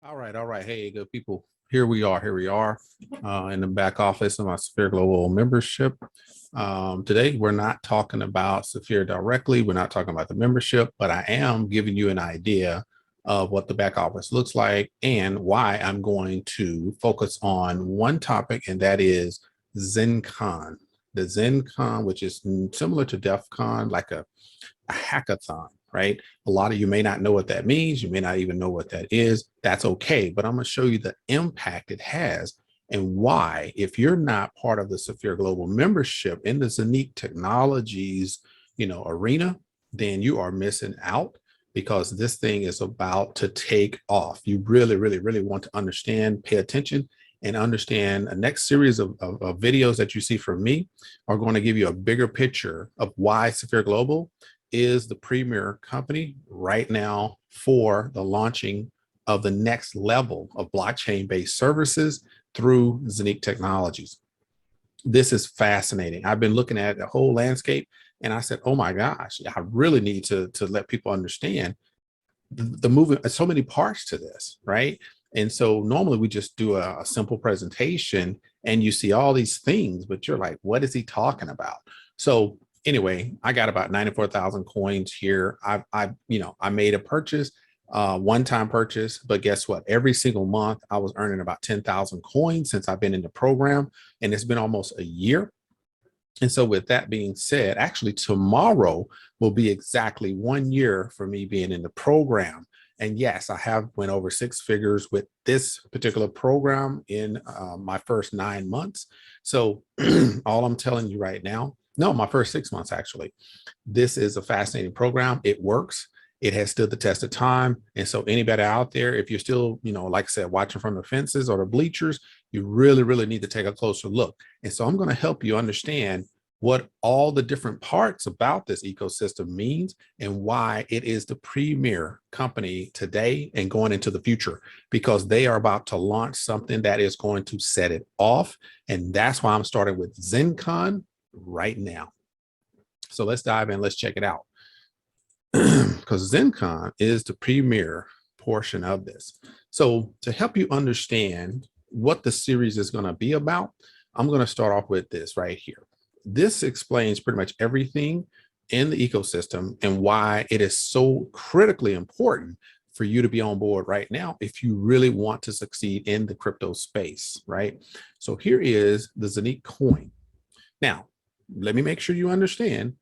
All right. Hey, good people. Here we are. In the back office of my Safir Global membership. Today, we're not talking about Safir directly. We're not talking about the membership, but I am giving you an idea of what the back office looks like and why I'm going to focus on one topic, and that is ZenCon. The ZenCon, which is similar to DEF CON, like a hackathon, right? A lot of you may not know what that means. You may not even know what that is. That's okay. But I'm going to show you the impact it has and why, if you're not part of the Safir Global membership in the Zeniq technologies, arena, then you are missing out because this thing is about to take off. You really, really, really want to understand, pay attention, and understand the next series of videos that you see from me are going to give you a bigger picture of why Safir Global is the premier company right now for the launching of the next level of blockchain-based services through Zeniq Technologies. This is fascinating. I've been looking at the whole landscape and I said, oh my gosh, I really need to let people understand the movement. So many parts to this, right? And so normally we just do a simple presentation and you see all these things, but you're like, what is he talking about? So anyway, I got about 94,000 coins here. I made a purchase, one-time purchase, but guess what? Every single month I was earning about 10,000 coins since I've been in the program, and it's been almost a year. And so with that being said, actually tomorrow will be exactly 1 year for me being in the program. And yes, I have went over six figures with this particular program in my first 9 months. So all I'm telling you right now, no, my first 6 months actually, this is a fascinating program. It works. It has stood the test of time. And so anybody out there, if you're still, like I said, watching from the fences or the bleachers, you really, really need to take a closer look. And so I'm going to help you understand what all the different parts about this ecosystem means and why it is the premier company today and going into the future, because they are about to launch something that is going to set it off. And that's why I'm starting with ZenCon right now. So let's dive in. Let's check it out. Because ZenCon is the premier portion of this. So to help you understand what the series is going to be about, I'm going to start off with this right here. This explains pretty much everything in the ecosystem and why it is so critically important for you to be on board right now if you really want to succeed in the crypto space, right? So here is the Zeniq coin. Now, let me make sure you understand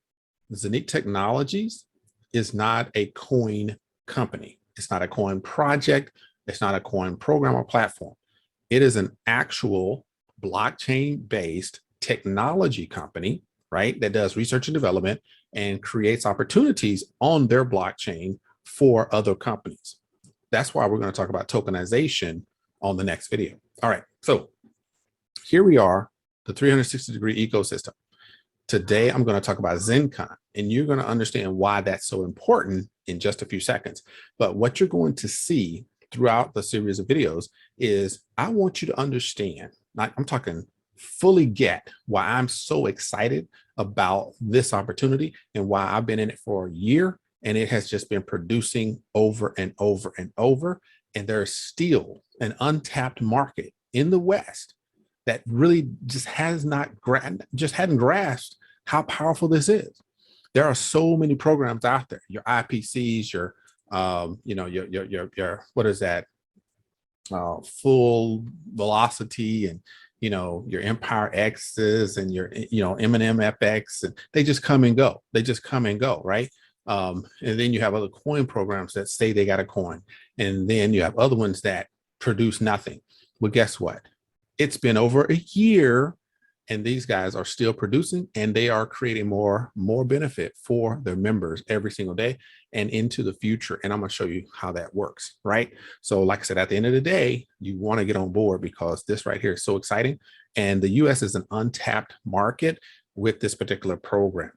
Zeniq Technologies is not a coin company. It's not a coin project. It's not a coin program or platform. It is an actual blockchain-based technology company, right, that does research and development and creates opportunities on their blockchain for other companies. That's why we're going to talk about tokenization on the next video. All right, so here we are, the 360-degree ecosystem. Today, I'm going to talk about ZenCon, and you're going to understand why that's so important in just a few seconds. But what you're going to see throughout the series of videos is I want you to understand, I'm talking fully get why I'm so excited about this opportunity and why I've been in it for a year and it has just been producing over and over and over. And there's still an untapped market in the West that really just hadn't grasped how powerful this is. There are so many programs out there. Your IPCs, your what is that? Full velocity and your Empire X's and your M&M FX, and they just come and go. Right? And then you have other coin programs that say they got a coin, and then you have other ones that produce nothing. Well, guess what? It's been over a year and these guys are still producing and they are creating more benefit for their members every single day and into the future. And I'm going to show you how that works, right? So like I said, at the end of the day, you want to get on board because this right here is so exciting. And the US is an untapped market with this particular program.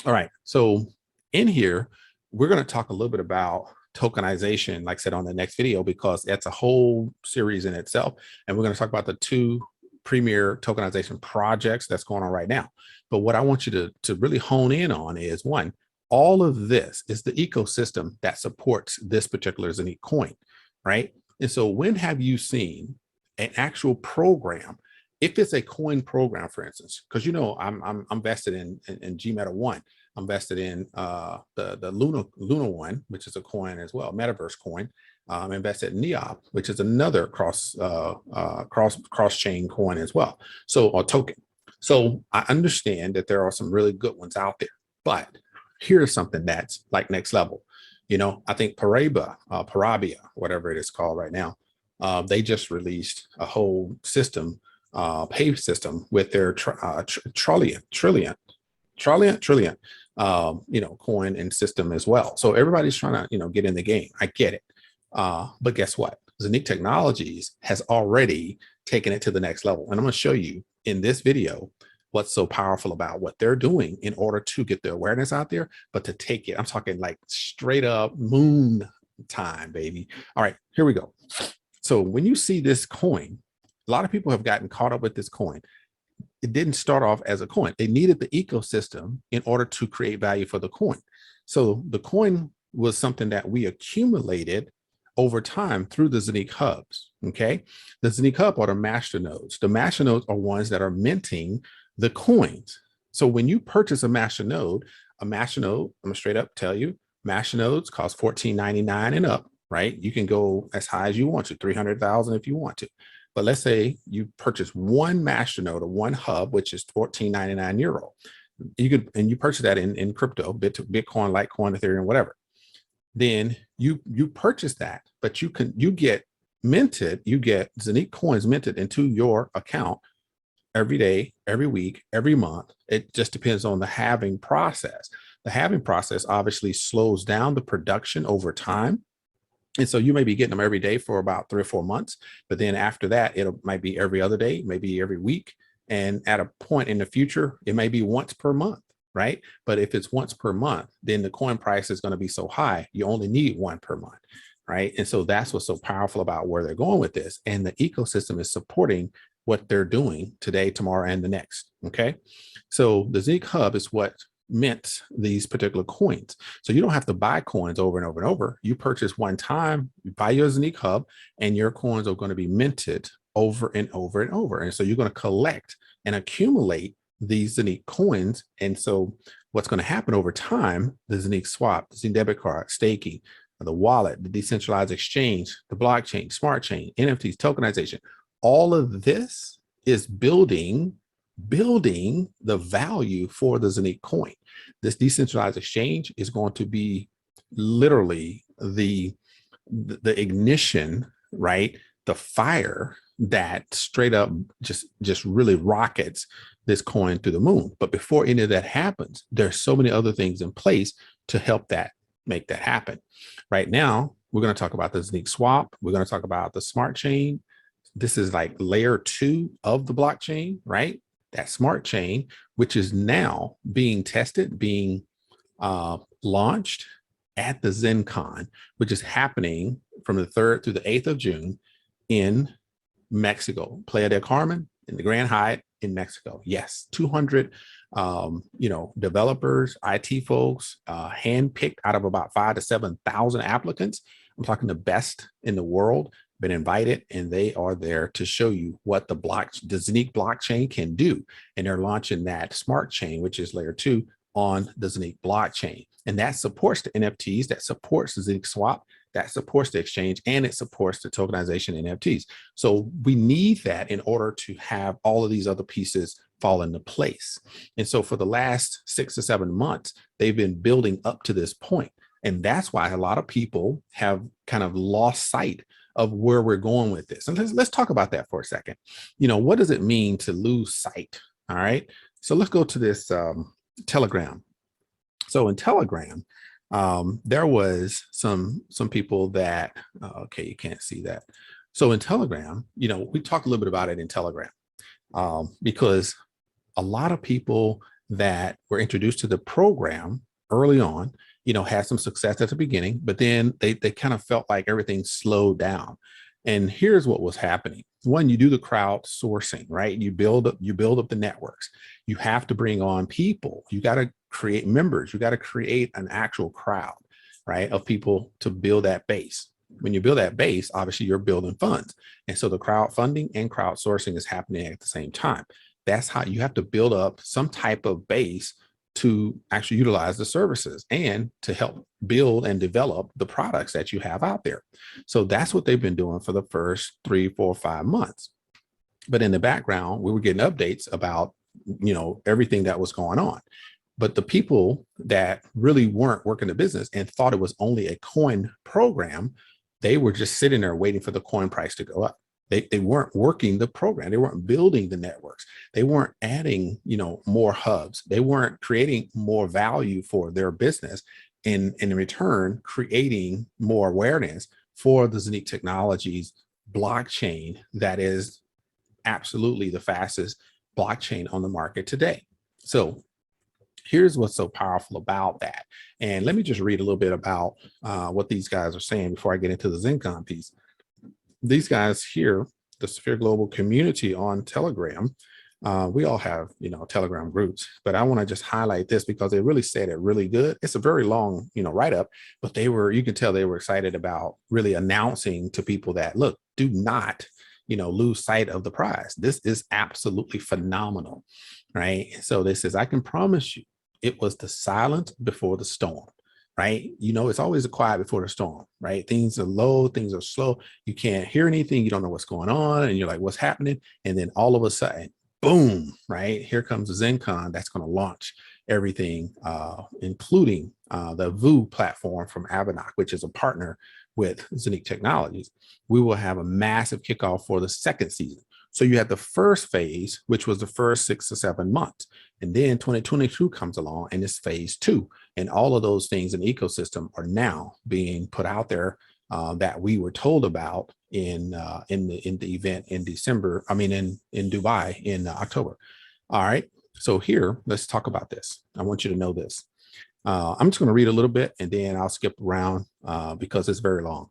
All right. So in here, we're going to talk a little bit about tokenization, like I said, on the next video, because that's a whole series in itself. And we're going to talk about the two premier tokenization projects that's going on right now. But what I want you to really hone in on is, one, all of this is the ecosystem that supports this particular Zeniq coin, right? And so when have you seen an actual program, if it's a coin program, for instance, because you know I'm vested in GMeta one, I'm vested in the Luna one, which is a coin as well, metaverse coin. I'm invested in NEOP, which is another cross chain coin as well. So, or token. So I understand that there are some really good ones out there, but here's something that's like next level. You know, I think Parabia, whatever it is called right now, they just released a whole system, pave system with their trillion, you know, coin and system as well. So everybody's trying to, you know, get in the game. I get it. But guess what? Zeniq Technologies has already taken it to the next level. And I'm going to show you in this video what's so powerful about what they're doing in order to get the awareness out there, but to take it, I'm talking like straight up moon time, baby. All right, here we go. So when you see this coin, a lot of people have gotten caught up with this coin. It didn't start off as a coin. They needed the ecosystem in order to create value for the coin. So the coin was something that we accumulated over time through the Zeniq hubs, okay? The Zeniq hub are the master nodes. The master nodes are ones that are minting the coins. So when you purchase a master node, I'm gonna straight up tell you, master nodes cost $14.99 and up, right? You can go as high as you want to, 300,000 if you want to. But let's say you purchase one master node or one hub, which is 14.99 euro. You could, and you purchase that in crypto, Bitcoin, Litecoin, Ethereum, whatever. Then you purchase that, but you get minted, you get Zeniq coins minted into your account every day, every week, every month. It just depends on the halving process. The halving process obviously slows down the production over time. And so you may be getting them every day for about 3 or 4 months, but then after that, it might be every other day, maybe every week. And at a point in the future, it may be once per month, right? But if it's once per month, then the coin price is going to be so high, you only need one per month, right? And so that's what's so powerful about where they're going with this. And the ecosystem is supporting what they're doing today, tomorrow, and the next, okay? So the Zeniq hub is what mint these particular coins. So you don't have to buy coins over and over and over. You purchase one time, you buy your Zeniq hub, and your coins are going to be minted over and over and over. And so you're going to collect and accumulate these Zeniq coins. And so what's going to happen over time, the Zeniq swap, the Zeniq debit card, staking, the wallet, the decentralized exchange, the blockchain, smart chain, NFTs, tokenization, all of this is building the value for the Zeniq coin. This decentralized exchange is going to be literally the ignition, right? The fire that straight up just really rockets this coin to the moon. But before any of that happens, there's so many other things in place to help that make that happen. Right now, we're going to talk about the Zeniq swap. We're going to talk about the smart chain. This is like layer 2 of the blockchain, right? That smart chain, which is now being tested, being launched at the ZenCon, which is happening from the 3rd through the 8th of June in Mexico, Playa del Carmen, in the Grand Hyatt in Mexico. Yes, 200 developers, IT folks, handpicked out of about 5,000 to 7,000 applicants. I'm talking the best in the world, been invited, and they are there to show you what the Zeniq blockchain can do. And they're launching that smart chain, which is layer 2 on the Zeniq blockchain. And that supports the NFTs, that supports the Zeniq swap, that supports the exchange, and it supports the tokenization NFTs. So we need that in order to have all of these other pieces fall into place. And so for the last 6 to 7 months, they've been building up to this point. And that's why a lot of people have kind of lost sight of where we're going with this. And let's talk about that for a second. You know, what does it mean to lose sight? All right. So let's go to this Telegram. So in Telegram, there was some people that, okay, you can't see that. So in Telegram, you know, we talked a little bit about it in Telegram because a lot of people that were introduced to the program early on, you know, had some success at the beginning, but then they kind of felt like everything slowed down. And here's what was happening. One, you do the crowdsourcing, right? You build up the networks. You have to bring on people. You got to create members. You got to create an actual crowd, right, of people to build that base. When you build that base, obviously you're building funds. And so the crowdfunding and crowdsourcing is happening at the same time. That's how you have to build up some type of base to actually utilize the services and to help build and develop the products that you have out there. So that's what they've been doing for the first 3, 4, 5 months. But in the background, we were getting updates about, everything that was going on. But the people that really weren't working the business and thought it was only a coin program, they were just sitting there waiting for the coin price to go up. They weren't working the program. They weren't building the networks. They weren't adding, more hubs. They weren't creating more value for their business. In return, creating more awareness for the Zeniq Technologies blockchain that is absolutely the fastest blockchain on the market today. So here's what's so powerful about that. And let me just read a little bit about what these guys are saying before I get into the ZenCon piece. These guys here, the Safir Global community on Telegram, we all have, Telegram groups, but I want to just highlight this because they really said it really good. It's a very long, write-up, but you can tell they were excited about really announcing to people that, look, do not, lose sight of the prize. This is absolutely phenomenal, right? So this says, I can promise you, it was the silence before the storm, right? It's always a quiet before the storm, right? Things are low, things are slow. You can't hear anything. You don't know what's going on. And you're like, what's happening? And then all of a sudden, boom, right? Here comes the ZenCon that's going to launch everything, including the VU platform from Avanac, which is a partner with Zeniq Technologies. We will have a massive kickoff for the second season. So you have the first phase, which was the first 6 or 7 months. And then 2022 comes along and it's phase 2. And all of those things in the ecosystem are now being put out there that we were told about in the event in December. I mean, in Dubai in October. All right. So here, let's talk about this. I want you to know this. I'm just going to read a little bit and then I'll skip around because it's very long.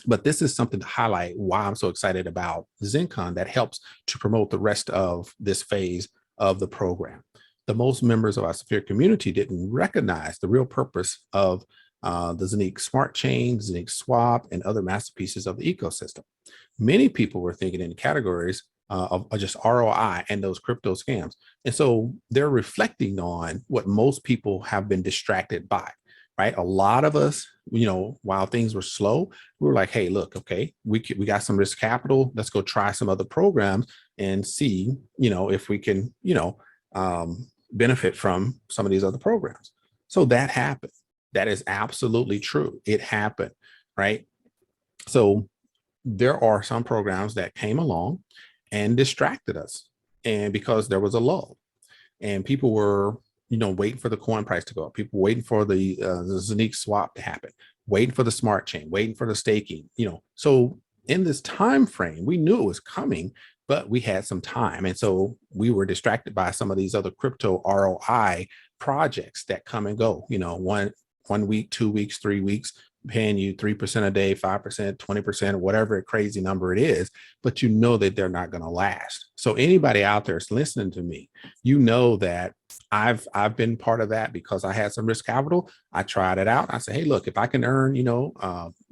But this is something to highlight why I'm so excited about ZenCon that helps to promote the rest of this phase of the program. The most members of our Safir community didn't recognize the real purpose of the Zeniq Smart Chain, Zeniq Swap, and other masterpieces of the ecosystem. Many people were thinking in categories of just ROI and those crypto scams. And so they're reflecting on what most people have been distracted by. Right. A lot of us, while things were slow, we were like, hey, look, okay, we got some risk capital. Let's go try some other programs and see, if we can, benefit from some of these other programs. So that happened. That is absolutely true. It happened. Right. So there are some programs that came along and distracted us. And because there was a lull and people were waiting for the coin price to go up. People waiting for the Zeniq swap to happen, waiting for the smart chain, waiting for the staking, So in this time frame, we knew it was coming, but we had some time. And so we were distracted by some of these other crypto ROI projects that come and go, 1 week, 2 weeks, 3 weeks, paying you 3% a day, 5%, 20%, whatever crazy number it is, but you know that they're not going to last. So anybody out there is listening to me, that I've been part of that because I had some risk capital. I tried it out. I said, hey, look, if I can earn,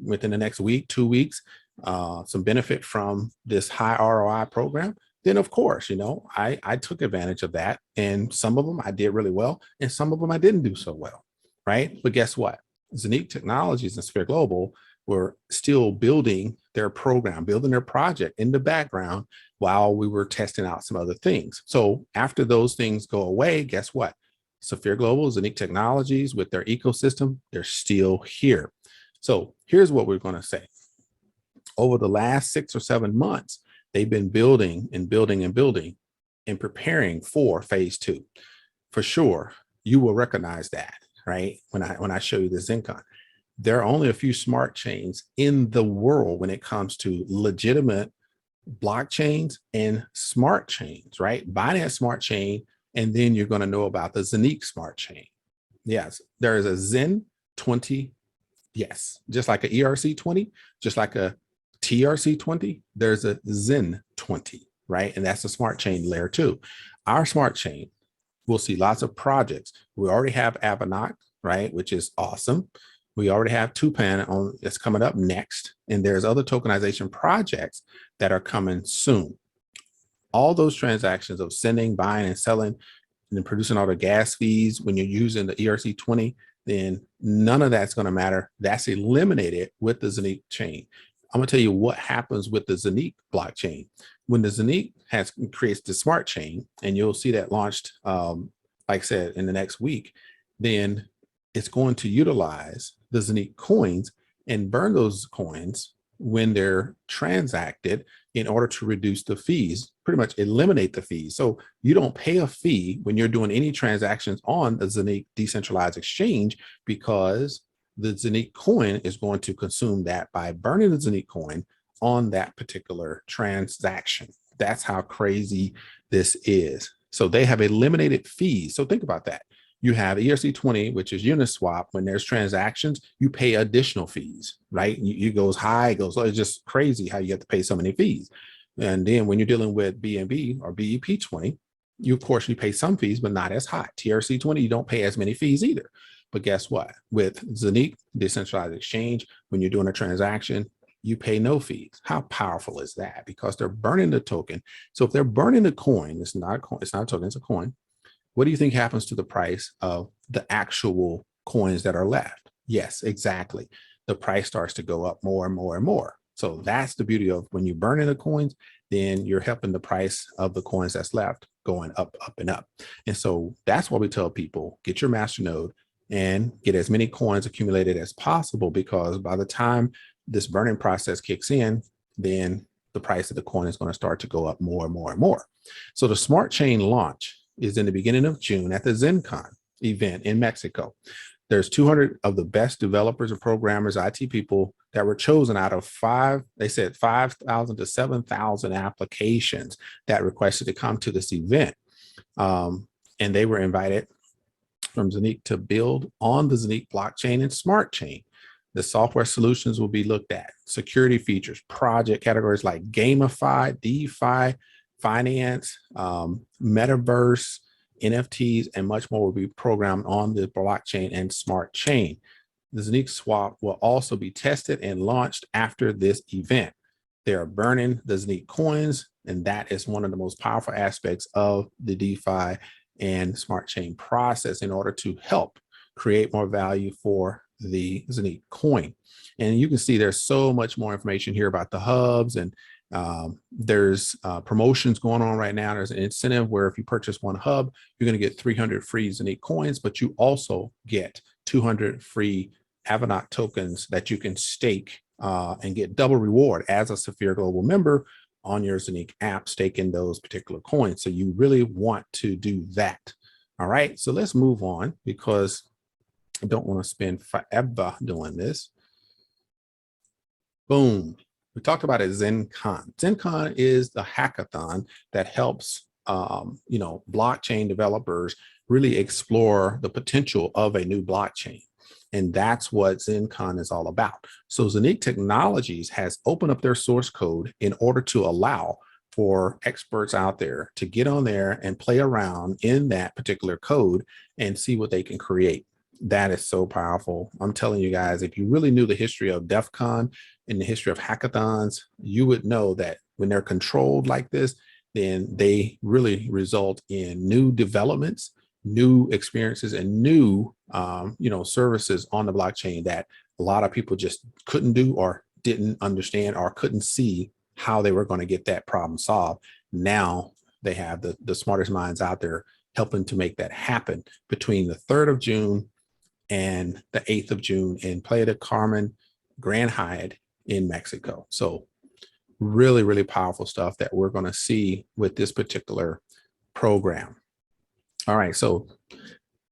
within the next week, 2 weeks, some benefit from this high ROI program, then of course, I took advantage of that. And some of them I did really well. And some of them I didn't do so well. Right. But guess what? Zeniq Technologies and Safir Global were still building their program, building their project in the background while we were testing out some other things. So after those things go away, guess what? Safir Global, Zeniq Technologies with their ecosystem, they're still here. So here's what we're going to say. Over the last 6 or 7 months, they've been building and building and building and preparing for phase 2. For sure, you will recognize that. Right? When I show you the ZenCon, there are only a few smart chains in the world when it comes to legitimate blockchains and smart chains, right? Binance Smart Chain, and then you're going to know about the Zeniq Smart Chain. Yes, there is a Zen20. Yes, just like a ERC20, just like a TRC20, there's a Zen20, right? And that's a smart chain layer 2. Our smart chain, we'll see lots of projects. We already have Avanac, right, which is awesome. We already have Tupan on that's coming up next, and there's other tokenization projects that are coming soon. All those transactions of sending, buying, and selling, and then producing all the gas fees when you're using the ERC20, then none of that's going to matter. That's eliminated with the Zeniq chain. I'm going to tell you what happens with the Zeniq blockchain. When the Zeniq creates the smart chain, and you'll see that launched, like I said, in the next week, then it's going to utilize the Zeniq coins and burn those coins when they're transacted in order to reduce the fees, pretty much eliminate the fees. So you don't pay a fee when you're doing any transactions on the Zeniq decentralized exchange, because the Zeniq coin is going to consume that by burning the Zeniq coin on that particular transaction. That's how crazy this is. So they have eliminated fees. So think about that. You have ERC20, which is Uniswap. When there's transactions, you pay additional fees, right? You goes high, it goes low. It's just crazy how you have to pay so many fees. And then when you're dealing with BNB or BEP20, of course, you pay some fees, but not as high. TRC20, you don't pay as many fees either. But guess what? With Zeniq, decentralized exchange, when you're doing a transaction, you pay no fees. How powerful is that? Because they're burning the token. So if they're burning the coin, it's not a coin, it's not a token, it's a coin. What do you think happens to the price of the actual coins that are left? Yes, exactly. The price starts to go up more and more and more. So that's the beauty of when you burn in the coins, then you're helping the price of the coins that's left going up, up, and up. And so that's why we tell people, get your masternode and get as many coins accumulated as possible, because by the time this burning process kicks in, then the price of the coin is going to start to go up more and more and more. So the smart chain launch is in the beginning of June at the ZenCon event in Mexico. There's 200 of the best developers and programmers, IT people that were chosen out of 5,000 to 7,000 applications that requested to come to this event. And they were invited from Zeniq to build on the Zeniq blockchain and smart chain. The software solutions will be looked at, security features, project categories like gamify, DeFi, finance, metaverse, NFTs, and much more will be programmed on the blockchain and smart chain. The Zeniq swap will also be tested and launched after this event. They are burning the Zeniq coins, and that is one of the most powerful aspects of the DeFi and smart chain process in order to help create more value for the Zeniq coin. And you can see there's so much more information here about the hubs, and there's promotions going on right now. There's an incentive where if you purchase one hub, you're going to get 300 free Zeniq coins, but you also get 200 free Avanot tokens that you can stake and get double reward as a Safir Global member on your Zeniq app, staking those particular coins. So you really want to do that. All right, so let's move on, because I don't want to spend forever doing this. Boom. We talked about it, ZenCon. ZenCon is the hackathon that helps, blockchain developers really explore the potential of a new blockchain. And that's what ZenCon is all about. So Zeniq Technologies has opened up their source code in order to allow for experts out there to get on there and play around in that particular code and see what they can create. That is so powerful. I'm telling you guys, if you really knew the history of DEF CON and the history of hackathons, you would know that when they're controlled like this, then they really result in new developments, new experiences, and new services on the blockchain that a lot of people just couldn't do or didn't understand or couldn't see how they were going to get that problem solved. Now they have the smartest minds out there helping to make that happen between the 3rd of June and the 8th of June in Playa del Carmen, Grand Hyatt in Mexico. So really, really powerful stuff that we're going to see with this particular program. All right, so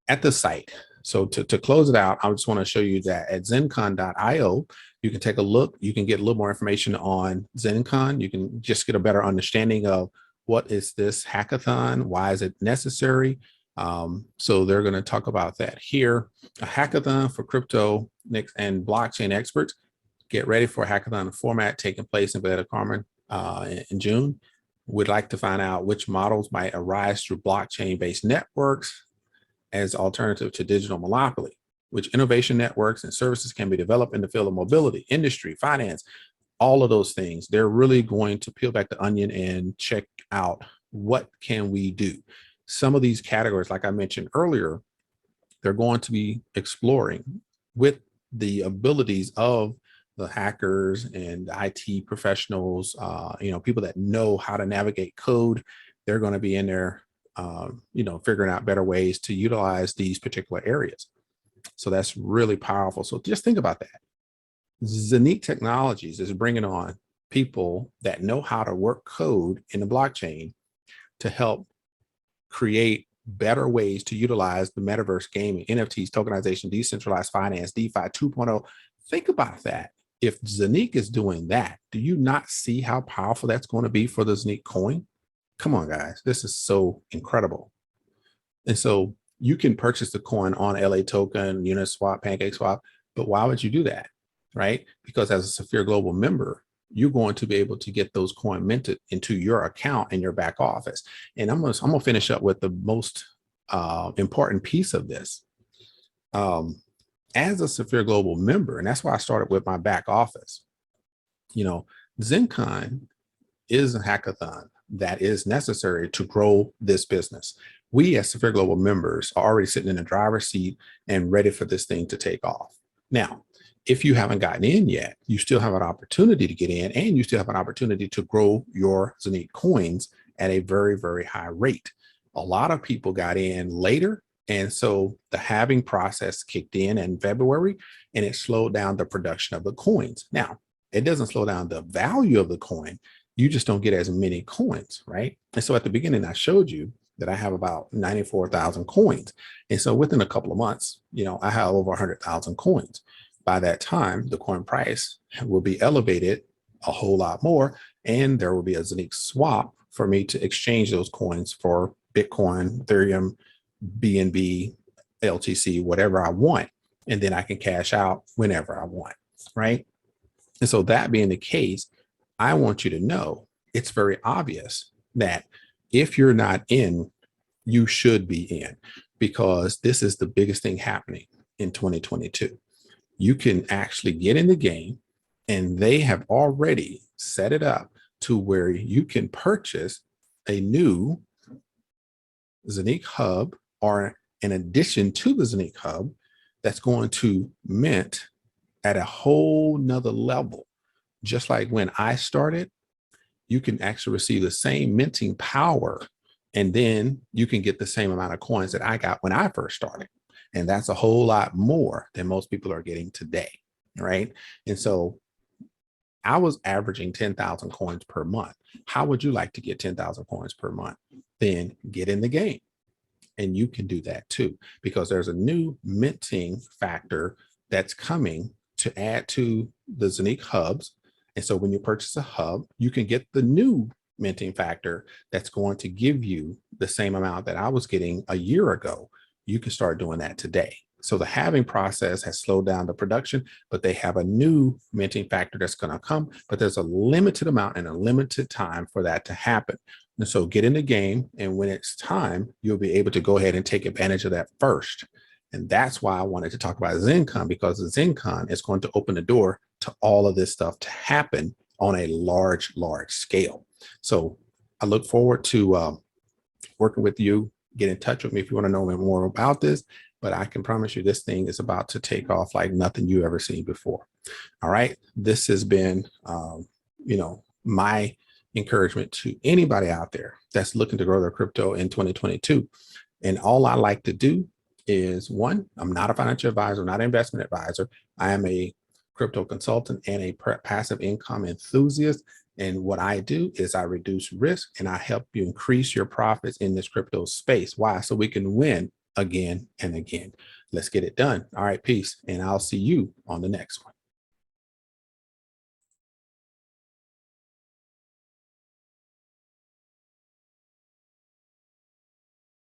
at the site, so to close it out, I just want to show you that at zencon.io, you can take a look. You can get a little more information on ZenCon. You can just get a better understanding of what is this hackathon? Why is it necessary? So they're going to talk about that here. A hackathon for crypto and blockchain experts. Get ready for a hackathon format taking place in Playa del Carmen in June. We'd like to find out which models might arise through blockchain-based networks as alternative to digital monopoly. which innovation networks and services can be developed in the field of mobility, industry, finance, all of those things. They're really going to peel back the onion and check out what can we do. Some of these categories, like I mentioned earlier, they're going to be exploring with the abilities of the hackers and IT professionals, people that know how to navigate code. They're going to be in there, figuring out better ways to utilize these particular areas. So that's really powerful. So just think about that. Zeniq Technologies is bringing on people that know how to work code in the blockchain to help create better ways to utilize the metaverse gaming, NFTs, tokenization, decentralized finance, DeFi 2.0. Think about that. If Zeniq is doing that, do you not see how powerful that's going to be for the Zeniq coin? Come on, guys. This is so incredible. And so you can purchase the coin on LA Token, Uniswap, PancakeSwap, but why would you do that? Right? Because as a Safir Global member, you're going to be able to get those coins minted into your account in your back office. And I'm gonna finish up with the most important piece of this. As a Safir Global member, and that's why I started with my back office, ZenCon is a hackathon that is necessary to grow this business. We as Safir Global members are already sitting in the driver's seat and ready for this thing to take off. Now, if you haven't gotten in yet, you still have an opportunity to get in, and you still have an opportunity to grow your Zeniq coins at a very, very high rate. A lot of people got in later, and so the halving process kicked in February, and it slowed down the production of the coins. Now, it doesn't slow down the value of the coin. You just don't get as many coins, right? And so at the beginning, I showed you that I have about 94,000 coins. And so within a couple of months, I have over 100,000 coins. By that time, the coin price will be elevated a whole lot more, and there will be a Zeniq swap for me to exchange those coins for Bitcoin, Ethereum, BNB, LTC, whatever I want. And then I can cash out whenever I want, right? And so that being the case, I want you to know it's very obvious that if you're not in, you should be in, because this is the biggest thing happening in 2022. You can actually get in the game, and they have already set it up to where you can purchase a new Zeniq hub, or in addition to the Zeniq hub, that's going to mint at a whole nother level. Just like when I started, you can actually receive the same minting power, and then you can get the same amount of coins that I got when I first started. And that's a whole lot more than most people are getting today, right? And so I was averaging 10,000 coins per month. How would you like to get 10,000 coins per month? Then get in the game. And you can do that too, because there's a new minting factor that's coming to add to the Zeniq hubs. And so when you purchase a hub, you can get the new minting factor that's going to give you the same amount that I was getting a year ago. You can start doing that today. So the halving process has slowed down the production, but they have a new minting factor that's going to come, but there's a limited amount and a limited time for that to happen. And so get in the game, and when it's time, you'll be able to go ahead and take advantage of that first. And that's why I wanted to talk about ZenCon, because the ZenCon is going to open the door to all of this stuff to happen on a large scale. So I look forward to working with you. Get in touch with me if you want to know more about this, but I can promise you this thing is about to take off like nothing you ever seen before. All right. This has been, my encouragement to anybody out there that's looking to grow their crypto in 2022. And all I like to do is, one, I'm not a financial advisor, not an investment advisor. I am a crypto consultant and a passive income enthusiast. And what I do is I reduce risk, and I help you increase your profits in this crypto space. Why? So we can win again and again. Let's get it done. All right, peace. And I'll see you on the next one.